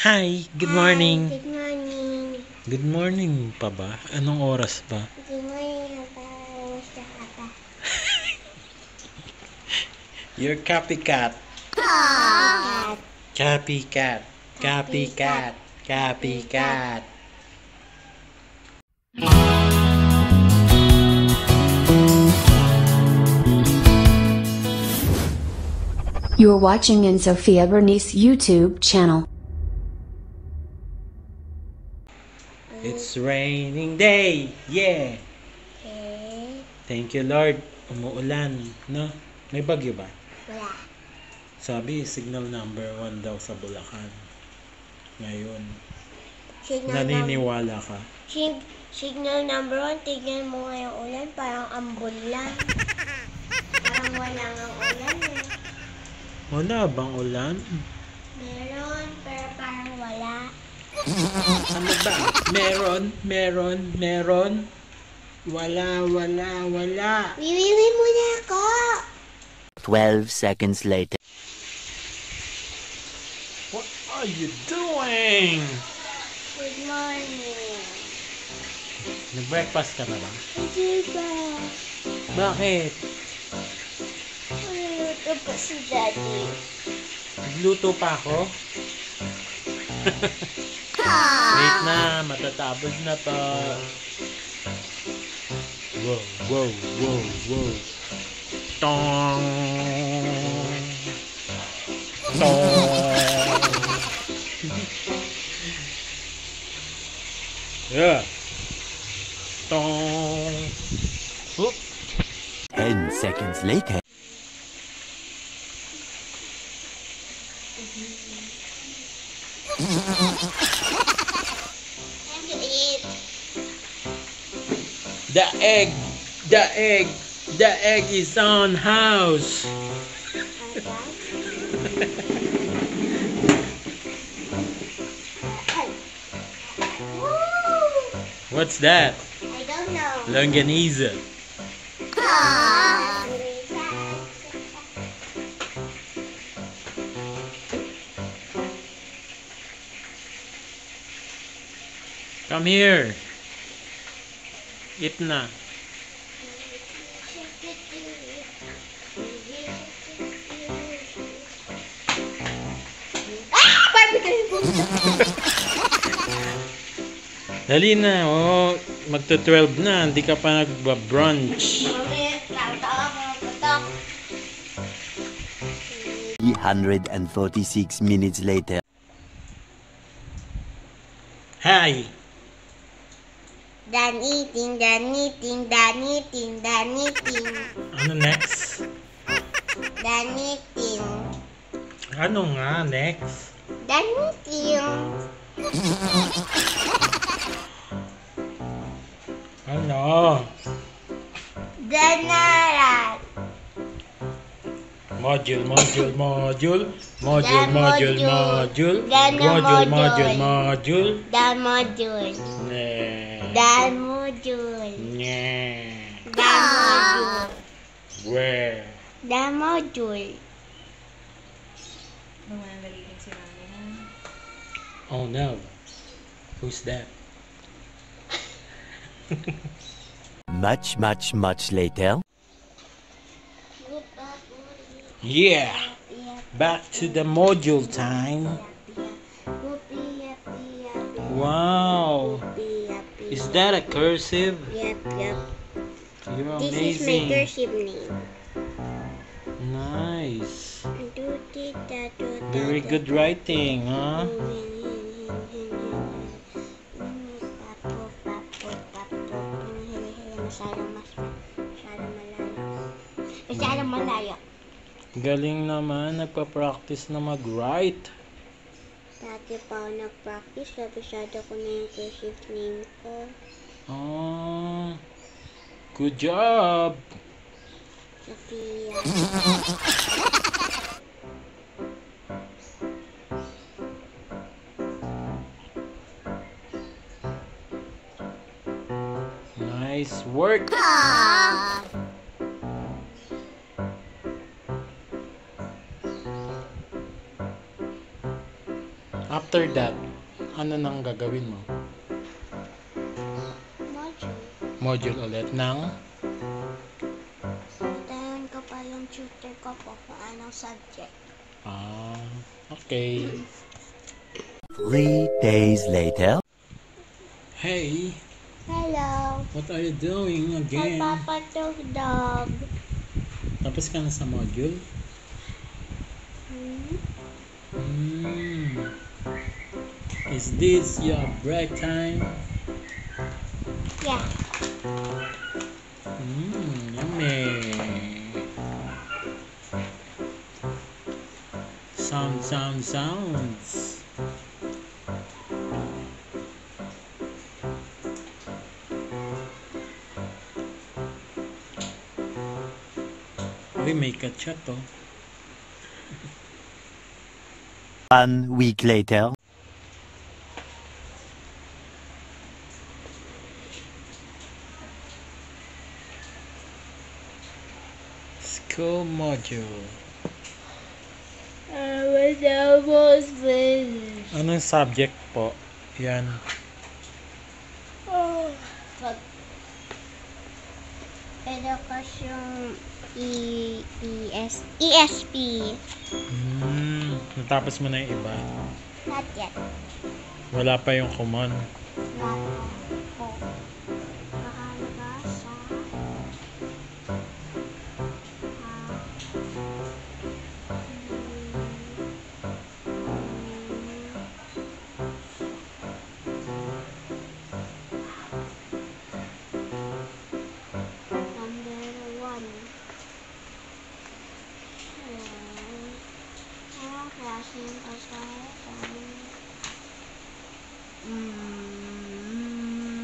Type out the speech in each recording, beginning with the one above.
Hi, good Hi, morning. good morning. Good morning pa ba? Anong oras ba? Good morning, Papa. Gusto ka ba? You're copycat. Cat. Copycat. Copycat. Copycat. You're watching in Sophia Bernice YouTube channel. It's raining day. Yeah. Okay. Thank you, Lord. Umuulan, no? May bagyo ba? Wala. Sabi, signal number 1 daw sa Bulacan. Ngayon. Naniniwala ka? Signal number 1, tignan mo nga yung ulan. Parang ambon lang. Parang wala nga ulan eh. Wala bang ulan? Meron, pero parang wala. Ano ba? Meron. Wala. Wiwiwi muna ako. 12 seconds later. What are you doing? Good morning. Nag-breakfast ka na ba? Hindi ba? Bakit? Ito pa si Daddy. Nagluto pa ako? Wait na, matatapos na to. Wow. Tong. Yeah. Tong. Oop. 10 seconds later. Time to eat. The egg is on house. What's that? I don't know. Longanisa. Come here. Eat na. Dali na, oh. Magto-12 na, hindi ka pa nagba-brunch. 346 minutes later. Hi. Done eating. Ano next? Done eating. Ano nga next? Done eating. Ano? Danaran. Module. Done module. Nee. Done module. Nye. Done module. Where? Done module. Oh no. Who's that? Much later. Yeah. Back to the module time. Wow. Is that a cursive? Yep. You're This is my amazing. cursive name. Nice. Very good writing, huh? Masyadong malayo. Galing naman, nagpa-practice na mag-write. Dati pa ako nag-practice, kabisado ko na yung cursive name ko. Oh, good job. Sophia. Nice work. Up After that, ano nang gagawin mo? Module. Module ulit ng Tayan ko pa yung tutor ko po kung anong subject. okay. 3 days later. Hey, Hello. what are you doing again? Magpapatugdog. Tapos ka na sa module? Is this your break time? Yeah. Yummy. Sounds. We make a chat, oh. 1 week later. School module. We're almost finished. Anong subject po? Yan. Educasyong ESP. Natapos mo na yung iba. Not yet. Wala pa yung common. Not po. Mahalaga sa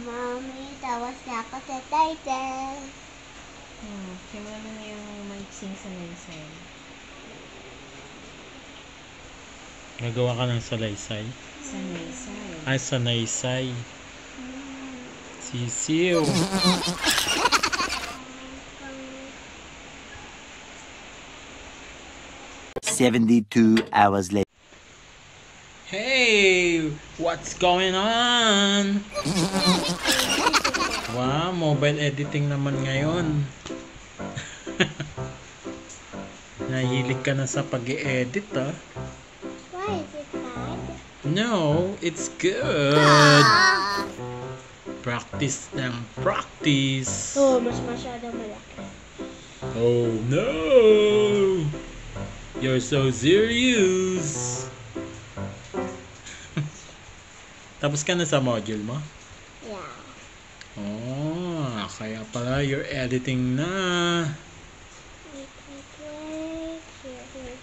Mommy, tawas na ako sa title. Simula mo na yung mag-sing sa laysay. Nagawa ka ng salaysay. Sa laysay. Ay, sanaysay. Sisiw. 72 hours later. Hey, what's going on? Wow, mobile editing naman ngayon. Nahilig ka na sa pag-i-edit, ah. Why is it bad? No, it's good. Practice ng practice. Oh, mas masyadong malaki. Oh no! You're so serious. Tapos ka na sa module mo? Yeah. Oh, kaya pala you're editing na. Wait.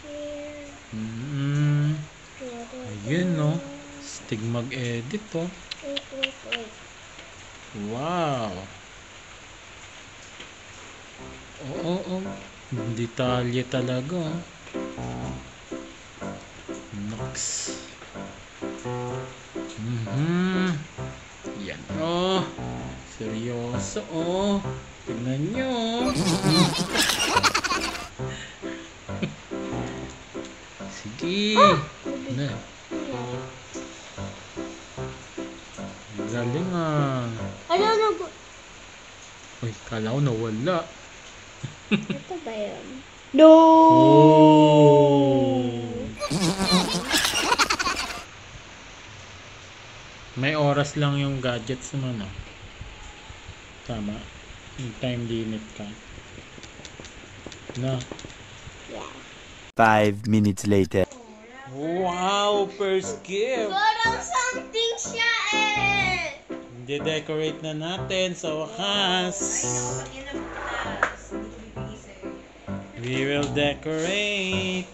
Here. Ayun, no? Stig mag-edit, oh. Wait. Wow. Oo. Detalye talaga, oh. Nox. Yan, oh. Seryoso, oh. Tignan nyo. Sige. Na. Galing, ah. Uy, kala ko nawala. Ito ba yun? No! Oh! May oras lang yung gadgets mo, no? Tama. May time limit ka. No? Yeah. 5 minutes later. Wow! First gift! Parang something siya eh! De-decorate na natin sa wakas. We will decorate.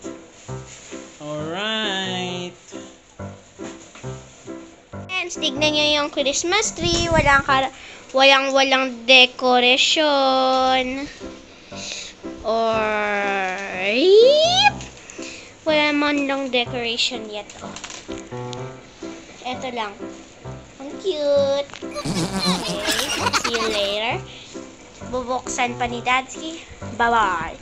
Alright. Friends, tignan nyo yung Christmas tree. Walang decoration. Or wala man lang decoration yet. Oh. Ito lang. Ang cute. Okay. See you later. Bubuksan pa ni Dadski. Bye-bye.